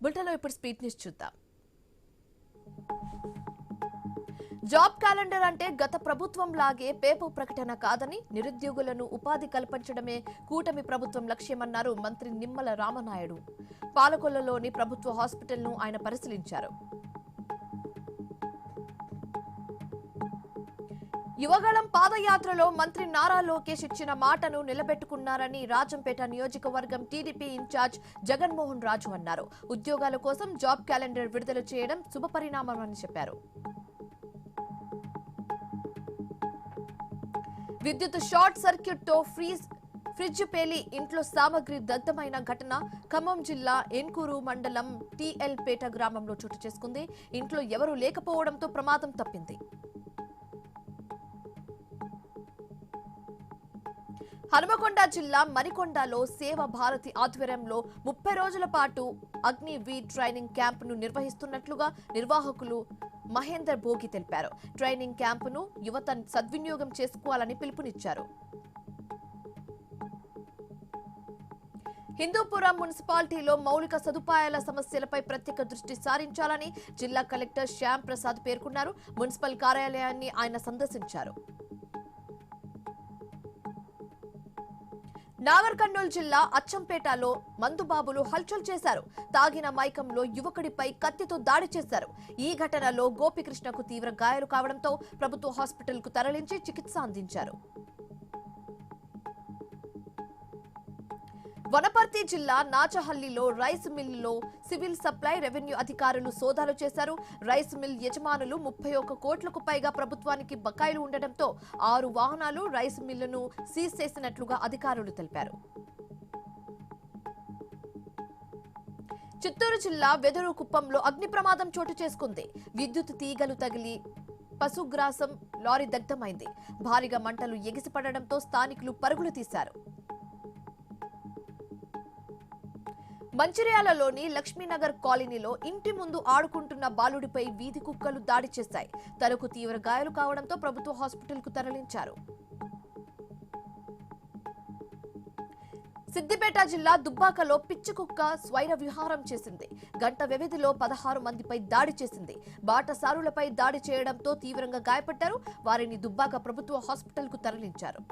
బులెటిన్లో ఇప్పుడు speed news చూద్దాం. జాబ్ క్యాలెండర్ అంటే గత ప్రభుత్వం లాగే పేపర్ ప్రకటన కాదని, నిరుద్యోగులను ఉపాధి కల్పించడమే కూటమి ప్రభుత్వం లక్ష్యమన్నారు మంత్రి నిమ్మల రామనాయుడు. పాలకొల్లులోని ప్రభుత్వ హాస్పిటల్ను ఆయన పరిశీలించారు. యువగళం పాదయాత్రలో మంత్రి నారా లోకేష్ ఇచ్చిన మాటను నిలబెట్టుకున్నారని రాజంపేట నియోజకవర్గం టీడీపీ ఇన్ఛార్జ్ జగన్మోహన్ రాజు అన్నారు. ఉద్యోగాల కోసం జాబ్ క్యాలెండర్ విడుదల చేయడం శుభపరిణామమని చెప్పారు. విద్యుత్ షార్ట్ సర్క్యూట్ తో ఫ్రిడ్జ్ పేలి ఇంట్లో సామగ్రి దగ్ధమైన ఘటన ఖమ్మం జిల్లా ఏన్కూరు మండలం టీఎల్ పేట గ్రామంలో చోటు చేసుకుంది. ఇంట్లో ఎవరూ లేకపోవడంతో ప్రమాదం తప్పింది. హనుమకొండ జిల్లా మరికొండలో సేవ భారతి ఆధ్వర్యంలో 30 రోజుల పాటు అగ్ని వీర్ ట్రైనింగ్ క్యాంపును నిర్వహిస్తున్నట్లుగా నిర్వాహకులు మహేందర్ భోగి తెలిపారు. ట్రైనింగ్ క్యాంపును యువత సద్వినియోగం చేసుకోవాలని పిలుపునిచ్చారు. హిందూపురం మున్సిపాలిటీలో మౌలిక సదుపాయాల సమస్యలపై ప్రత్యేక దృష్టి సారించాలని జిల్లా కలెక్టర్ శ్యామ్ ప్రసాద్ పేర్కొన్నారు. మున్సిపల్ కార్యాలయాన్ని ఆయన సందర్శించారు. నాగర్ కర్నూలు జిల్లా అచ్చంపేటలో మందుబాబులు హల్చల్ చేశారు. తాగిన మైకంలో యువకుడిపై కత్తితో దాడి చేశారు. ఈ ఘటనలో గోపికృష్ణకు తీవ్ర గాయాలు కావడంతో ప్రభుత్వ హాస్పిటల్కు తరలించి చికిత్స అందించారు. వనపర్తి జిల్లా నాచహల్లిలో రైస్ మిల్లులో సివిల్ సప్లై రెవెన్యూ అధికారులు సోదాలు చేశారు. రైస్ మిల్ యజమానులు 31 కోట్లకు పైగా ప్రభుత్వానికి బకాయిలు ఉండడంతో 6 వాహనాలు రైస్ మిల్లును సీజ్ చేసినట్లుగా అధికారులు తెలిపారు. చిత్తూరు జిల్లా వెదురు కుప్పంలో అగ్ని ప్రమాదం చోటు చేసుకుంది. విద్యుత్ తీగలు తగిలి పశుగ్రాసం లారీ దగ్ధమైంది. భారీగా మంటలు ఎగిసిపడడంతో స్థానికులు పరుగులు తీశారు. మంచిర్యాలలోని లక్ష్మీనగర్ కాలనీలో ఇంటి ముందు ఆడుకుంటున్న బాలుడిపై వీధి కుక్కలు దాడి చేశాయి. తలకు తీవ్ర గాయాలు కావడంతో ప్రభుత్వ హాస్పిటల్కు తరలించారు. సిద్దిపేట జిల్లా దుబ్బాకలో పిచ్చి కుక్క స్వైర విహారం చేసింది. గంట వ్యవధిలో 16 మందిపై దాడి చేసింది. బాటసారులపై దాడి చేయడంతో తీవ్రంగా గాయపడ్డారు. వారిని దుబ్బాక ప్రభుత్వ హాస్పిటల్కు తరలించారు.